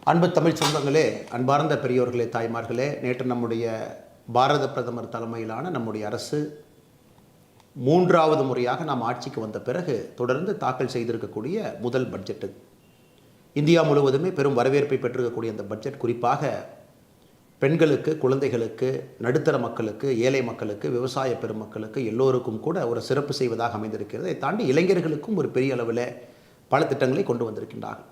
அன்பு தமிழ் சொந்தங்களே, அன்பார்ந்த பெரியோர்களே, தாய்மார்களே, நேற்று நம்முடைய பாரத பிரதமர் தலைமையிலான நம்முடைய அரசு 3வது முறையாக நாம் ஆட்சிக்கு வந்த பிறகு தொடர்ந்து தாக்கல் செய்திருக்கக்கூடிய முதல் பட்ஜெட்டு. இந்தியா முழுவதுமே பெரும் வரவேற்பை பெற்றிருக்கக்கூடிய அந்த பட்ஜெட் குறிப்பாக பெண்களுக்கு, குழந்தைகளுக்கு, நடுத்தர மக்களுக்கு, ஏழை மக்களுக்கு, விவசாய பெருமக்களுக்கு எல்லோருக்கும் கூட ஒரு சிறப்பு செய்வதாக அமைந்திருக்கிறது. இதை தாண்டி இளைஞர்களுக்கும் ஒரு பெரிய அளவில் பல திட்டங்களை கொண்டு வந்திருக்கின்றார்கள்.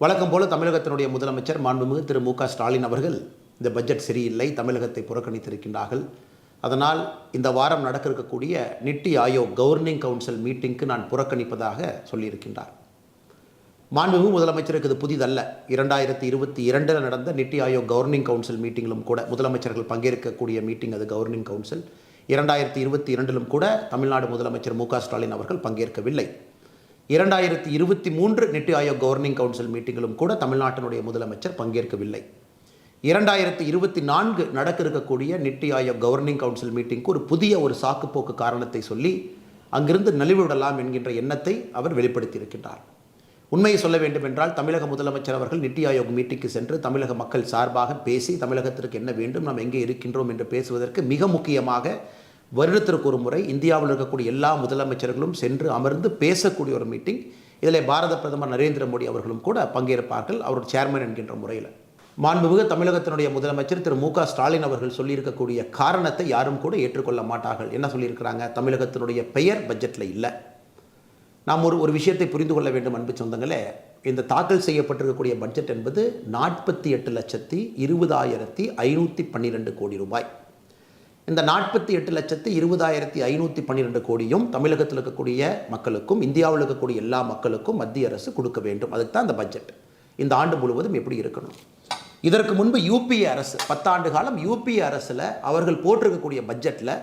வழக்கம் போல தமிழகத்தினுடைய முதலமைச்சர் மாண்புமிகு திரு மு க ஸ்டாலின் அவர்கள் இந்த பட்ஜெட் சரியில்லை, தமிழகத்தை புறக்கணித்திருக்கின்றார்கள், அதனால் இந்த வாரம் நடக்க இருக்கக்கூடிய நித்தி ஆயோக் கவர்னிங் கவுன்சில் மீட்டிங்க்கு நான் புறக்கணிப்பதாக சொல்லியிருக்கின்றார். மாண்புமிகு முதலமைச்சருக்கு இது புதிதல்ல. 2022 நடந்த நித்தி ஆயோக் கவர்னிங் கவுன்சில் மீட்டிங்கிலும் கூட முதலமைச்சர்கள் பங்கேற்கக்கூடிய மீட்டிங் அது கவர்னிங் கவுன்சில். 2022 கூட தமிழ்நாடு முதலமைச்சர் மு க ஸ்டாலின் அவர்கள் பங்கேற்கவில்லை. 2023 நித்தி ஆயோக் கவர்னிங் கவுன்சில் மீட்டிங்கிலும் கூட தமிழ்நாட்டினுடைய முதலமைச்சர் பங்கேற்கவில்லை. 2024 நடக்க இருக்கக்கூடிய நித்தி ஆயோக் கவர்னிங் கவுன்சில் மீட்டிங்க்கு ஒரு புதிய சாக்குப்போக்கு காரணத்தை சொல்லி அங்கிருந்து நலிவுவிடலாம் என்கின்ற எண்ணத்தை அவர் வெளிப்படுத்தியிருக்கின்றார். உண்மையை சொல்ல வேண்டும் என்றால் தமிழக முதலமைச்சர் அவர்கள் நித்தி ஆயோக் மீட்டிங்க்கு சென்று தமிழக மக்கள் சார்பாக பேசி தமிழகத்திற்கு என்ன வேண்டும், நாம் எங்கே இருக்கின்றோம் என்று பேசுவதற்கு மிக முக்கியமாக வருடத்திற்கு ஒரு முறை இந்தியாவில் இருக்கக்கூடிய எல்லா முதலமைச்சர்களும் சென்று அமர்ந்து பேசக்கூடிய ஒரு மீட்டிங். இதில் பாரத பிரதமர் நரேந்திர மோடி அவர்களும் கூட பங்கேற்பார்கள், அவர் சேர்மன் என்கின்ற முறையில். மாண்புமிகு தமிழகத்தினுடைய முதலமைச்சர் திரு மு க ஸ்டாலின் அவர்கள் சொல்லியிருக்கக்கூடிய காரணத்தை யாரும் கூட ஏற்றுக்கொள்ள மாட்டார்கள். என்ன சொல்லியிருக்கிறாங்க? தமிழகத்தினுடைய பெயர் பட்ஜெட்டில் இல்லை. நாம் ஒரு விஷயத்தை புரிந்து கொள்ள வேண்டும் அன்பு சொந்தங்களே. இந்த தாக்கல் செய்யப்பட்டிருக்கக்கூடிய பட்ஜெட் என்பது 48,20,512 கோடி ரூபாய். இந்த 48,20,512 கோடியும் தமிழகத்தில் இருக்கக்கூடிய மக்களுக்கும் இந்தியாவில் இருக்கக்கூடிய எல்லா மக்களுக்கும் மத்திய அரசு கொடுக்க வேண்டும். அதுக்கு தான் இந்த பட்ஜெட். இந்த ஆண்டு முழுவதும் எப்படி இருக்கணும்? இதற்கு முன்பு யூபிஏ அரசு 10 ஆண்டு காலம் யூபிஏ அரசில் அவர்கள் போட்டிருக்கக்கூடிய பட்ஜெட்டில்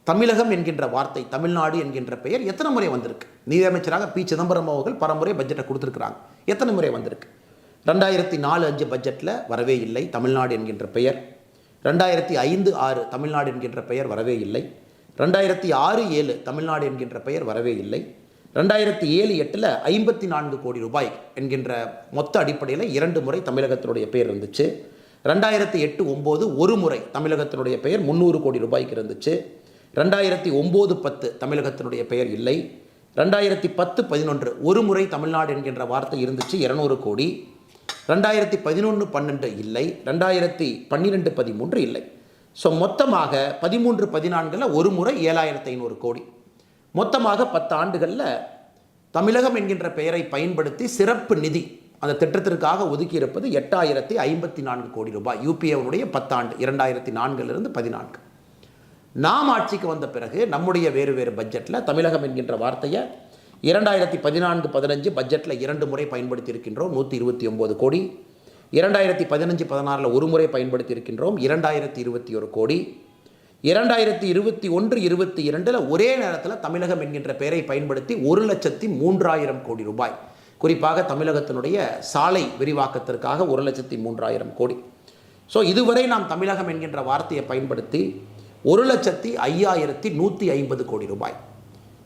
தமிழகம் என்கின்ற வார்த்தை, தமிழ்நாடு என்கின்ற பெயர் எத்தனை முறை வந்திருக்கு? நிதியமைச்சராக பி சிதம்பரம் அவர்கள் பலமுறை பட்ஜெட்டை கொடுத்துருக்குறாங்க. எத்தனை முறை வந்திருக்கு? 2004-05 பட்ஜெட்டில் வரவே இல்லை தமிழ்நாடு என்கின்ற பெயர். 2005-06 தமிழ்நாடு என்கின்ற பெயர் வரவே இல்லை. 2006-07 தமிழ்நாடு என்கின்ற பெயர் வரவே இல்லை. 2007-08 54 கோடி ரூபாய் என்கின்ற மொத்த அடிப்படையில் 2 முறை தமிழகத்தினுடைய பெயர் இருந்துச்சு. 2008-09 ஒரு முறை தமிழகத்தினுடைய பெயர் 300 கோடி ரூபாய்க்கு இருந்துச்சு. 2009-10 தமிழகத்தினுடைய பெயர் இல்லை. 2010-11 ஒரு முறை தமிழ்நாடு என்கின்ற வார்த்தை இருந்துச்சு, 200 கோடி. 2011-12 இல்லை. 2012-13 இல்லை. ஸோ மொத்தமாக 13-14 ஒரு முறை 7,500 கோடி. மொத்தமாக 10 ஆண்டுகளில் தமிழகம் என்கின்ற பெயரை பயன்படுத்தி சிறப்பு நிதி அந்த திட்டத்திற்காக ஒதுக்கி இருப்பது 8,054 கோடி ரூபாய். யூபிஏவுடைய 10 ஆண்டு 2004 14. நாம் ஆட்சிக்கு வந்த பிறகு நம்முடைய வேறு பட்ஜெட்டில் தமிழகம் என்கின்ற வார்த்தையை 2014-15 பட்ஜெட்டில் 2 முறை பயன்படுத்தி இருக்கின்றோம், 129 கோடி. 2015-16 ஒரு முறை பயன்படுத்தி இருக்கின்றோம், 2,021 கோடி. 2021-22 ஒரே நேரத்தில் தமிழகம் என்கின்ற பெயரை பயன்படுத்தி 1,03,000 கோடி ரூபாய். குறிப்பாக தமிழகத்தினுடைய சாலை விரிவாக்கத்திற்காக 1,03,000 கோடி. ஸோ இதுவரை நாம் தமிழகம் என்கின்ற வார்த்தையை பயன்படுத்தி 1,05,150 கோடி ரூபாய்.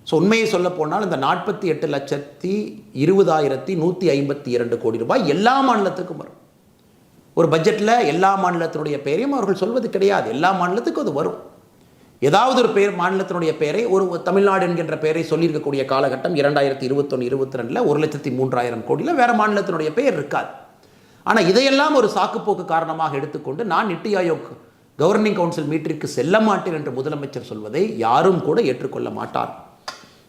ஸோ உண்மையை சொல்ல போனால் இந்த 48,20,152 கோடி ரூபாய் எல்லா மாநிலத்துக்கும் வரும். ஒரு பட்ஜெட்டில் எல்லா மாநிலத்தினுடைய பெயரையும் அவர்கள் சொல்வது கிடையாது. எல்லா மாநிலத்துக்கும் அது வரும். ஏதாவது ஒரு பெயர் மாநிலத்தினுடைய பெயரை ஒரு தமிழ்நாடு என்கின்ற பெயரை சொல்லியிருக்கக்கூடிய காலகட்டம் 2021-22 1,03,000 கோடியில் வேறு மாநிலத்தினுடைய பெயர் இருக்காது. ஆனால் இதையெல்லாம் ஒரு சாக்குப்போக்கு காரணமாக எடுத்துக்கொண்டு நான் நித்தி ஆயோக் கவர்னிங் கவுன்சில் மீட்டிற்கு செல்ல மாட்டேன் என்று முதலமைச்சர் சொல்வதை யாரும் கூட ஏற்றுக்கொள்ள மாட்டார்.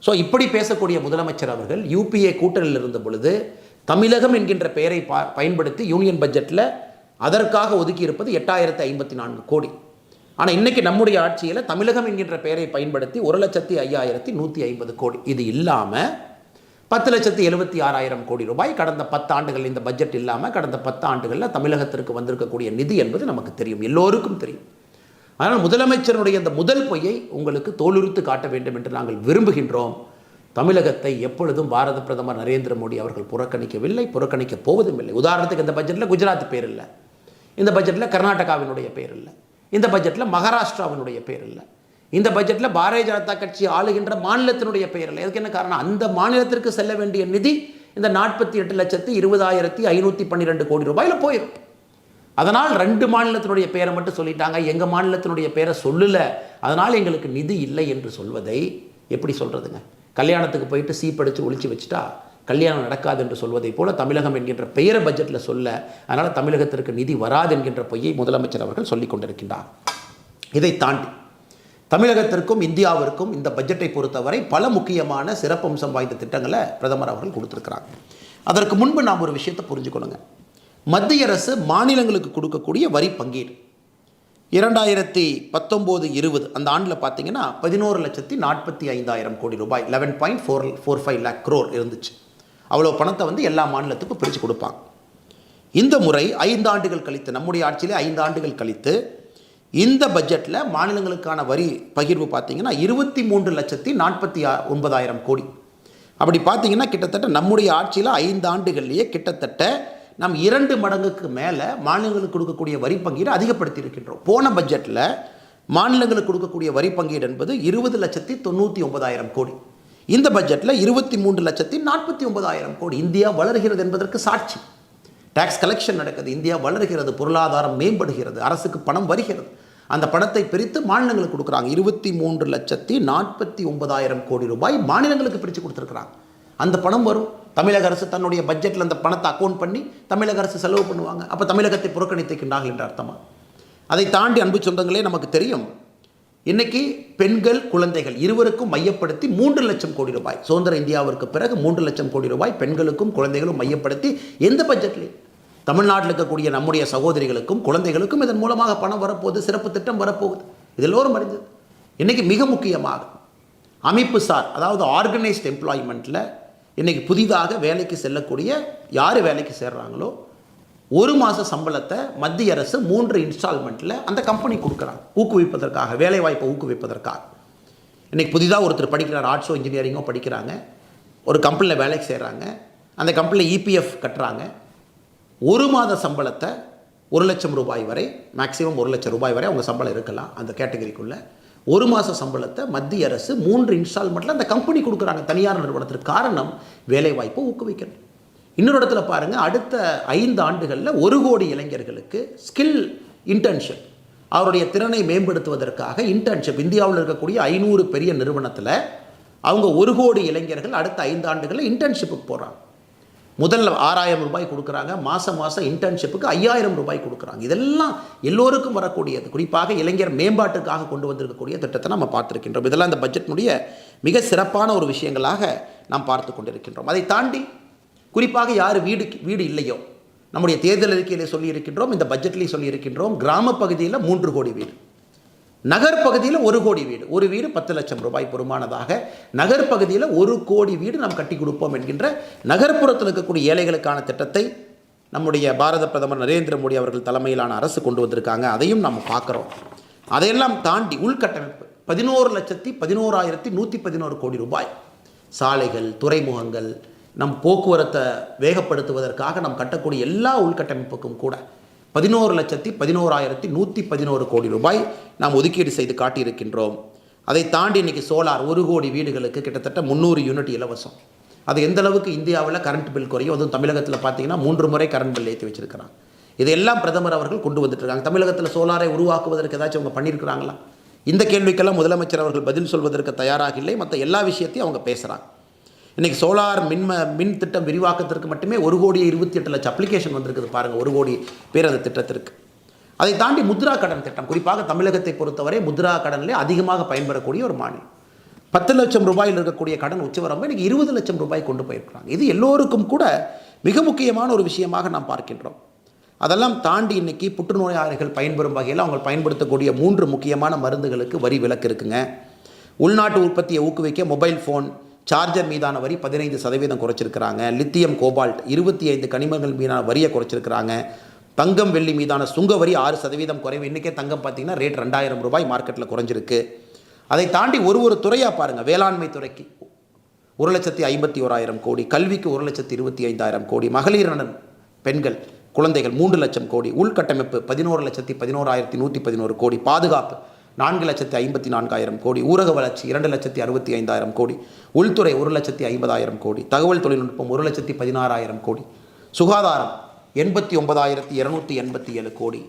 ஸோ இப்படி பேசக்கூடிய முதலமைச்சர் அவர்கள் யூபிஏ கூட்டணியில் இருந்த பொழுது தமிழகம் என்கின்ற பெயரை பயன்படுத்தி யூனியன் பட்ஜெட்டில் அதற்காக ஒதுக்கி இருப்பது 8,054 கோடி. ஆனால் இன்றைக்கி நம்முடைய ஆட்சியில் தமிழகம் என்கின்ற பெயரை பயன்படுத்தி 1,05,150 கோடி. இது இல்லாமல் 10,76,000 கோடி ரூபாய் கடந்த 10 ஆண்டுகள் இந்த பட்ஜெட் இல்லாமல் கடந்த 10 ஆண்டுகளில் தமிழகத்திற்கு வந்திருக்கக்கூடிய நிதி என்பது நமக்கு தெரியும், எல்லோருக்கும் தெரியும். அதனால் முதலமைச்சருடைய இந்த முதல் பொய்யை உங்களுக்கு தோலுரித்து காட்ட வேண்டும் என்று நாங்கள் விரும்புகின்றோம். தமிழகத்தை எப்பொழுதும் பாரத பிரதமர் நரேந்திர மோடி அவர்கள் புறக்கணிக்கவில்லை, புறக்கணிக்க போவதும் இல்லை. உதாரணத்துக்கு இந்த பட்ஜெட்டில் குஜராத் பேர் இல்லை, இந்த பட்ஜெட்டில் கர்நாடகாவினுடைய பேர் இல்லை, இந்த பட்ஜெட்டில் மகாராஷ்டிராவினுடைய பேர் இல்லை, இந்த பட்ஜெட்டில் பாரதிய ஜனதா கட்சி ஆளுகின்ற மாநிலத்தினுடைய பெயர் இல்லை. அதுக்கு என்ன காரணம்? அந்த மாநிலத்திற்கு செல்ல வேண்டிய நிதி இந்த 48,20,512 கோடி ரூபாயில் போயிடும். அதனால் 2 மாநிலத்தினுடைய பேரை மட்டும் சொல்லிட்டாங்க, எங்கள் மாநிலத்தினுடைய பேரை சொல்லலை, அதனால் எங்களுக்கு நிதி இல்லை என்று சொல்வதை எப்படி சொல்கிறதுங்க? கல்யாணத்துக்கு போயிட்டு சீப்படித்து ஒழிச்சு வச்சுட்டா கல்யாணம் நடக்காது என்று சொல்வதை போல தமிழகம் என்கின்ற பெயரை பட்ஜெட்டில் சொல்ல, அதனால் தமிழகத்திற்கு நிதி வராது என்கின்ற பொய்யை முதலமைச்சர் அவர்கள் சொல்லிக் கொண்டிருக்கின்றார். இதை தாண்டி தமிழகத்திற்கும் இந்தியாவிற்கும் இந்த பட்ஜெட்டை பொறுத்தவரை பல முக்கியமான சிறப்பம்சம் வாய்ந்த திட்டங்களை பிரதமர் அவர்கள் கொடுத்துருக்கிறாங்க. அதற்கு முன்பு நாம் ஒரு விஷயத்தை புரிஞ்சுக்கணுங்க. மத்திய அரசு மாநிலங்களுக்கு கொடுக்கக்கூடிய வரி பங்கீடு 2019-20 அந்த ஆண்டில் பார்த்தீங்கன்னா 11,45,000 கோடி ரூபாய், 11.45 lakh crore இருந்துச்சு. அவ்வளோ பணத்தை எல்லா மாநிலத்துக்கும் பிரித்து கொடுப்பாங்க. இந்த முறை 5 ஆண்டுகள் கழித்து, நம்முடைய ஆட்சியிலே 5 ஆண்டுகள் கழித்து இந்த பட்ஜெட்டில் மாநிலங்களுக்கான வரி பகிர்வு பார்த்தீங்கன்னா 23,49,000 கோடி. அப்படி பார்த்தீங்கன்னா கிட்டத்தட்ட நம்முடைய ஆட்சியில் 5 ஆண்டுகள்லேயே கிட்டத்தட்ட நாம் 2 மடங்குக்கு மேலே மாநிலங்களுக்கு கொடுக்கக்கூடிய வரி பங்கீடு அதிகப்படுத்தி இருக்கின்றோம். போன பட்ஜெட்டில் மாநிலங்களுக்கு கொடுக்கக்கூடிய வரி பங்கீடு என்பது 20,99,000 கோடி. இந்த பட்ஜெட்டில் 23,49,000 கோடி. இந்தியா வளர்கிறது என்பதற்கு சாட்சி. டாக்ஸ் கலெக்ஷன் நடக்குது, இந்தியா வளர்கிறது, பொருளாதாரம் மேம்படுகிறது, அரசுக்கு பணம் வருகிறது. அந்த பணத்தை பிரித்து மாநிலங்களுக்கு கொடுக்குறாங்க. 23,49,000 கோடி ரூபாய் மாநிலங்களுக்கு பிரித்து கொடுத்துருக்குறாங்க. அந்த பணம் வரும். தமிழக அரசு தன்னுடைய பட்ஜெட்டில் அந்த பணத்தை அக்கௌண்ட் பண்ணி தமிழக அரசு செலவு பண்ணுவாங்க. அப்போ தமிழகத்தை புறக்கணித்திருக்கின்றார்கள் என்ற அர்த்தமா? அதை தாண்டி அன்பு சொந்தங்களே, நமக்கு தெரியும் இன்னைக்கு பெண்கள் குழந்தைகள் இருவருக்கும் மையப்படுத்தி 3 லட்சம் கோடி ரூபாய், சுதந்திர இந்தியாவிற்கு பிறகு 3 லட்சம் கோடி ரூபாய் பெண்களுக்கும் குழந்தைகளும் மையப்படுத்தி எந்த பட்ஜெட்லேயும் தமிழ்நாட்டில் இருக்கக்கூடிய நம்முடைய சகோதரிகளுக்கும் குழந்தைகளுக்கும் இதன் மூலமாக பணம் வரப்போகுது, சிறப்பு திட்டம் வரப்போகுது. இது எல்லோரும் அறிஞ்சது. இன்றைக்கி மிக முக்கியமாக அமைப்பு சார், அதாவது ஆர்கனைஸ்ட் எம்ப்ளாய்மெண்ட்டில் இன்றைக்கி புதிதாக வேலைக்கு செல்லக்கூடிய யார் வேலைக்கு சேர்றாங்களோ 1 மாத சம்பளத்தை மத்திய அரசு 3 இன்ஸ்டால்மெண்ட்டில் அந்த கம்பெனி கொடுக்குறாங்க, ஊக்குவிப்பதற்காக, வேலைவாய்ப்பை ஊக்குவிப்பதற்காக. இன்றைக்கி புதிதாக ஒருத்தர் படிக்கிறார், ஆர்ட்ஸோ இன்ஜினியரிங்கோ படிக்கிறாங்க, ஒரு கம்பெனியில் வேலைக்கு சேர்றாங்க, அந்த கம்பெனியில் இபிஎஃப் கட்டுறாங்க. 1 மாத சம்பளத்தை 1 லட்சம் ரூபாய் வரை, மேக்ஸிமம் 1 லட்சம் ரூபாய் வரை அவங்க சம்பளம் இருக்கலாம் அந்த கேட்டகரிக்குள்ளே. 1 மாத சம்பளத்தை மத்திய அரசு 3 இன்ஸ்டால்மெண்ட்டில் அந்த கம்பெனி கொடுக்குறாங்க தனியார் நிறுவனத்திற்கு. காரணம் வேலைவாய்ப்பை ஊக்குவிக்கணும். இன்னொரு இடத்துல பாருங்கள், அடுத்த 5 ஆண்டுகளில் 1 கோடி இளைஞர்களுக்கு ஸ்கில் இன்டர்ன்ஷிப், அவருடைய திறனை மேம்படுத்துவதற்காக இன்டர்ன்ஷிப், இந்தியாவில் இருக்கக்கூடிய 500 பெரிய நிறுவனத்தில் அவங்க 1 கோடி இளைஞர்கள் அடுத்த 5 ஆண்டுகளில் இன்டர்ன்ஷிப்புக்கு போகிறாங்க. முதல்ல 6,000 ரூபாய் கொடுக்குறாங்க, மாதம் இன்டர்ன்ஷிப்புக்கு 5,000 ரூபாய் கொடுக்குறாங்க. இதெல்லாம் எல்லோருக்கும் வரக்கூடியது. குறிப்பாக இளைஞர் மேம்பாட்டுக்காக கொண்டு வந்திருக்கக்கூடிய திட்டத்தை நம்ம பார்த்துருக்கின்றோம். இதெல்லாம் இந்த பட்ஜெட்டினுடைய மிக சிறப்பான ஒரு விஷயங்களாக நாம் பார்த்து கொண்டிருக்கின்றோம். அதை தாண்டி குறிப்பாக யார் வீடு இல்லையோ, நம்முடைய தேர்தல் அறிக்கையில் சொல்லியிருக்கின்றோம், இந்த பட்ஜெட்லேயும் சொல்லியிருக்கின்றோம், கிராம பகுதியில் 3 கோடி வீடு, நகர்ப்பகுதியில் 1 கோடி வீடு, ஒரு வீடு 10 லட்சம் ரூபாய் பெறுமானதாக, நகர்ப்பகுதியில் 1 கோடி வீடு நாம் கட்டி கொடுப்போம் என்கின்ற நகர்ப்புறத்தில் இருக்கக்கூடிய ஏழைகளுக்கான திட்டத்தை நம்முடைய பாரத பிரதமர் நரேந்திர மோடி அவர்கள் தலைமையிலான அரசு கொண்டு வந்திருக்காங்க. அதையும் நம்ம பார்க்குறோம். அதையெல்லாம் தாண்டி உள்கட்டமைப்பு 11,11,111 கோடி ரூபாய், சாலைகள், துறைமுகங்கள், நம் போக்குவரத்தை வேகப்படுத்துவதற்காக நாம் கட்டக்கூடிய எல்லா உள்கட்டமைப்புக்கும் கூட 11,11,111 கோடி ரூபாய் நாம் ஒதுக்கீடு செய்து காட்டியிருக்கின்றோம். அதை தாண்டி இன்றைக்கி சோலார் 1 கோடி வீடுகளுக்கு கிட்டத்தட்ட 300 யூனிட் இலவசம். அது எந்த அளவுக்கு இந்தியாவில் கரண்ட் பில் குறையும். அதுவும் தமிழகத்தில் பார்த்தீங்கன்னா 3 முறை கரண்ட் பில் ஏற்றி வச்சிருக்கிறாங்க. இதையெல்லாம் பிரதமர் அவர்கள் கொண்டு வந்துட்டுருக்காங்க. தமிழகத்தில் சோலாரை உருவாக்குவதற்கு ஏதாச்சும் அவங்க பண்ணியிருக்கிறாங்களா? இந்த கேள்விக்கெல்லாம் முதலமைச்சர் அவர்கள் பதில் சொல்வதற்கு தயாராக இல்லை. மற்ற எல்லா விஷயத்தையும் அவங்க பேசுகிறாங்க. இன்றைக்கி சோலார் மின் திட்டம் விரிவாக்கத்திற்கு மட்டுமே 1,28,00,000 அப்ளிகேஷன் வந்திருக்குது பாருங்கள், 1 கோடி பேர் அந்த திட்டத்திற்கு. அதை தாண்டி முத்ரா கடன் திட்டம், குறிப்பாக தமிழகத்தை பொறுத்தவரை முத்ரா கடனிலே அதிகமாக பயன்பெறக்கூடிய ஒரு மாநிலம். 10 லட்சம் ரூபாயில் இருக்கக்கூடிய கடன் உச்சவரம்பு இன்றைக்கி 20 லட்சம் ரூபாய் கொண்டு போயிருக்கிறாங்க. இது எல்லோருக்கும் கூட மிக முக்கியமான ஒரு விஷயமாக நாம் பார்க்கின்றோம். அதெல்லாம் தாண்டி இன்றைக்கி புற்றுநோயாளிகள் பயன்பெறும் வகையில் அவங்க பயன்படுத்தக்கூடிய 3 முக்கியமான மருந்துகளுக்கு வரி விலக்கு இருக்குங்க. உள்நாட்டு உற்பத்தியை ஊக்குவிக்க மொபைல் ஃபோன் சார்ஜர் மீதான வரி 15% குறைச்சிருக்கிறாங்க. லித்தியம் கோபால்ட் 25 கனிமங்கள் மீதான வரியை குறைச்சிருக்கிறாங்க. தங்கம் வெள்ளி மீதான சுங்க வரி 6% குறைவு. இன்றைக்கே தங்கம் பார்த்தீங்கன்னா ரேட் 2,000 ரூபாய் மார்க்கெட்டில் குறைஞ்சிருக்கு. அதை தாண்டி ஒரு துறையாக பாருங்கள், வேளாண்மை துறைக்கு 1,51,000 கோடி, கல்விக்கு 1,25,000 கோடி, மகளிர் நலன் பெண்கள் குழந்தைகள் 3 லட்சம் கோடி, உள்கட்டமைப்பு 11,11,111 கோடி, பாதுகாப்பு 4,54,000 கோடி, ஊரக வளர்ச்சி 2,65,000 கோடி, உள்துறை 1,50,000 கோடி, தகவல் தொழில்நுட்பம் 1,16,000 கோடி, சுகாதாரம் 89,287 கோடி,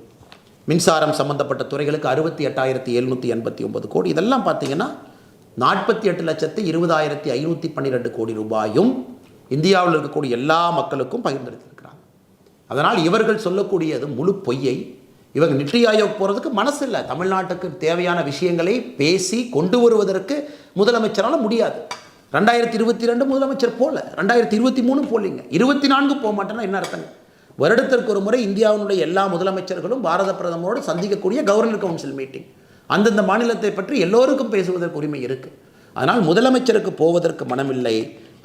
மின்சாரம் சம்பந்தப்பட்ட துறைகளுக்கு 68,789 கோடி. இதெல்லாம் பார்த்தீங்கன்னா 48,20,512 கோடி ரூபாயும் இந்தியாவில் இருக்கக்கூடிய எல்லா மக்களுக்கும் பகிர்ந்தெடுத்திருக்கிறாங்க. அதனால் இவர்கள் சொல்லக்கூடியது முழு பொய்யை. இவங்க நித்தி ஆயோக் போகிறதுக்கு மனசு இல்லை. தமிழ்நாட்டுக்கு தேவையான விஷயங்களை பேசி கொண்டு வருவதற்கு முதலமைச்சரால் முடியாது. 2022 முதலமைச்சர் போல, 2023 போலிங்க, 24 போக மாட்டேன்னா என்ன அர்த்தங்க? வருடத்திற்கு ஒரு முறை இந்தியாவினுடைய எல்லா முதலமைச்சர்களும் பாரத பிரதமரோடு சந்திக்கக்கூடிய கவர்னர் கவுன்சில் மீட்டிங். அந்தந்த மாநிலத்தை பற்றி எல்லோருக்கும் பேசுவதற்கு உரிமை இருக்குது. அதனால் முதலமைச்சருக்கு போவதற்கு மனமில்லை.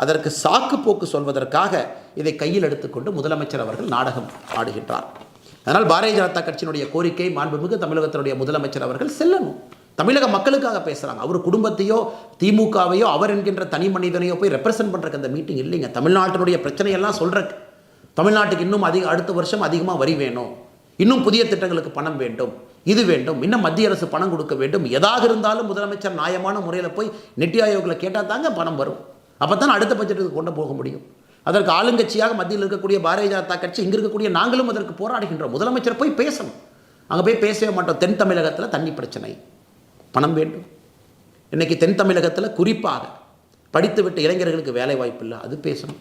அதற்கு சாக்கு போக்கு சொல்வதற்காக இதை கையில் எடுத்துக்கொண்டு முதலமைச்சர் அவர்கள் நாடகம் ஆடுகின்றார். அதனால் பாரதிய ஜனதா கட்சியினுடைய கோரிக்கை, மாண்புமிகு தமிழகத்தினுடைய முதலமைச்சர் அவர்கள் செல்லணும். தமிழக மக்களுக்காக பேசுகிறாங்க. அவர் குடும்பத்தையோ திமுகவையோ அவர் என்கின்ற தனி மனிதனையோ போய் ரெப்ரசன்ட் பண்ணுறக்கு அந்த மீட்டிங் இல்லைங்க. தமிழ்நாட்டினுடைய பிரச்சனையெல்லாம் சொல்கிறக்கு, தமிழ்நாட்டுக்கு இன்னும் அடுத்த வருஷம் அதிகமாக வரி வேணும், இன்னும் புதிய திட்டங்களுக்கு பணம் வேண்டும், இது வேண்டும், இன்னும் மத்திய அரசு பணம் கொடுக்க வேண்டும், எதாக இருந்தாலும் முதலமைச்சர் நியாயமான முறையில் போய் நித்தி ஆயோக்கில் கேட்டால் தாங்க பணம் வரும். அப்போ தான் அடுத்த பட்ஜெட்டுக்கு கொண்டு போக முடியும். அதற்கு ஆளுங்கட்சியாக மத்தியில் இருக்கக்கூடிய பாரதிய ஜனதா கட்சி, இங்கே இருக்கக்கூடிய நாங்களும் அதற்கு போராடுகின்றோம். முதலமைச்சர் போய் பேசணும். அங்கே போய் பேசவே மாட்டோம். தென் தமிழகத்தில் தண்ணி பிரச்சனை, பணம் வேண்டும். இன்றைக்கி தென் தமிழகத்தில் குறிப்பாக படித்துவிட்ட இளைஞர்களுக்கு வேலை வாய்ப்பு இல்லை, அது பேசணும்.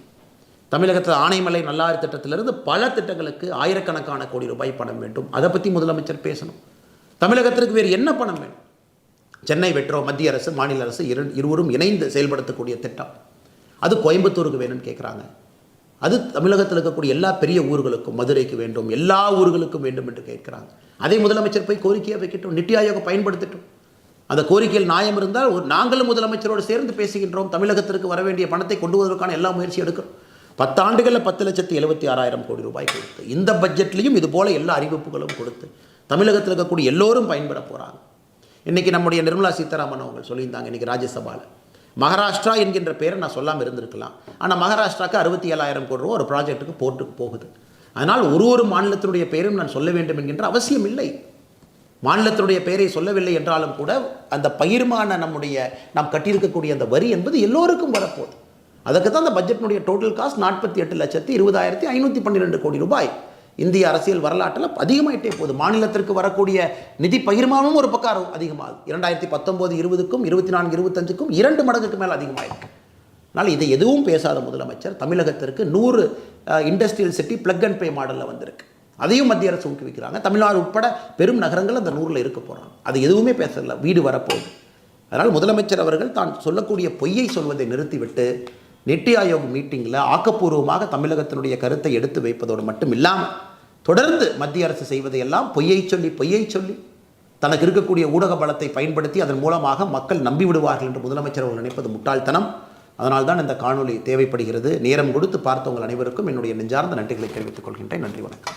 தமிழகத்தில் ஆனைமலை நல்லாறு திட்டத்திலிருந்து பல திட்டங்களுக்கு ஆயிரக்கணக்கான கோடி ரூபாய் பணம் வேண்டும், அதை பற்றி முதலமைச்சர் பேசணும். தமிழகத்திற்கு வேறு என்ன பணம் வேணும்? சென்னை மெட்ரோ மத்திய அரசு மாநில அரசு இருவரும் இணைந்து செயல்படுத்தக்கூடிய திட்டம், அது கோயம்புத்தூருக்கு வேணும்னு கேட்குறாங்க. அது தமிழகத்தில் இருக்கக்கூடிய எல்லா பெரிய ஊர்களுக்கும், மதுரைக்கு வேண்டும், எல்லா ஊர்களுக்கும் வேண்டும் என்று கேட்குறாங்க. அதை முதலமைச்சர் போய் கோரிக்கையாக வைக்கட்டும், நித்தி ஆயோக் பயன்படுத்தட்டும். அந்த கோரிக்கையில் நியாயம் இருந்தால் நாங்களும் முதலமைச்சரோடு சேர்ந்து பேசுகின்றோம். தமிழகத்திற்கு வர வேண்டிய பணத்தை கொண்டு வருவதற்கான எல்லா முயற்சி எடுக்கிறோம். 10 ஆண்டுகளில் 10,76,000 கோடி ரூபாய் கொடுத்து, இந்த பட்ஜெட்லையும் இது போல எல்லா அறிவிப்புகளும் கொடுத்து தமிழகத்தில் இருக்கக்கூடிய எல்லோரும் பயன்பட போகிறாங்க. இன்றைக்கி நம்முடைய நிர்மலா சீதாராமன் அவங்க சொல்லியிருந்தாங்க, இன்றைக்கி ராஜ்யசபாவில் மகாராஷ்டிரா என்கின்ற பேரை நான் சொல்லாமல் இருந்திருக்கலாம். ஆனால் மகாராஷ்டிராவுக்கு 67,000 கோடி ரூபா ஒரு ப்ராஜெக்ட்டுக்கு போகுது. அதனால் ஒரு மாநிலத்தினுடைய பெயரும் நான் சொல்ல வேண்டும் என்கின்ற அவசியம் இல்லை. மாநிலத்தினுடைய பெயரை சொல்லவில்லை என்றாலும் கூட அந்த பகிர்மான நாம் கட்டியிருக்கக்கூடிய அந்த வரி என்பது எல்லோருக்கும் வரப்போகுது. அதுக்கு தான் அந்த பட்ஜெட்டினுடைய டோட்டல் காஸ்ட் 48,20,512 கோடி ரூபாய். இந்திய அரசியல் வரலாற்றில் அதிகமாகிட்டே போகுது. மாநிலத்திற்கு வரக்கூடிய நிதி பகிர்மானமும் ஒரு பக்கம் அதிகமாகுது. 2019-20க்கும் 24-25க்கும் 2 மடங்குக்கு மேலே அதிகமாகிருக்கு. அதனால் இதை எதுவும் பேசாத முதலமைச்சர் தமிழகத்திற்கு 100 industrial city plug and pay மாடலில் வந்திருக்கு. அதையும் மத்திய அரசு ஊக்குவிக்கிறாங்க. தமிழ்நாடு உட்பட பெரும் நகரங்கள் அந்த 100ல் இருக்க போகிறாங்க. அது எதுவுமே பேசல, வீடு வரப்போகுது. அதனால் முதலமைச்சர் அவர்கள் தான் சொல்லக்கூடிய பொய்யை சொல்வதை நிறுத்திவிட்டு நித்தி ஆயோக் மீட்டிங்கில் ஆக்கப்பூர்வமாக தமிழகத்தினுடைய கருத்தை எடுத்து வைப்பதோடு மட்டும் இல்லாமல் தொடர்ந்து மத்திய அரசு செய்வதையெல்லாம் பொய்யை சொல்லி தனக்கு இருக்கக்கூடிய ஊடக பலத்தை பயன்படுத்தி அதன் மூலமாக மக்கள் நம்பிவிடுவார்கள் என்று முதலமைச்சர் அவர்கள் நினைப்பது முட்டாள்தனம். அதனால்தான் இந்த காணொலி தேவைப்படுகிறது. நேரம் கொடுத்து பார்த்தவங்கள் அனைவருக்கும் என்னுடைய நெஞ்சார்ந்த நன்றிகளை தெரிவித்துக் கொள்கின்றேன். நன்றி, வணக்கம்.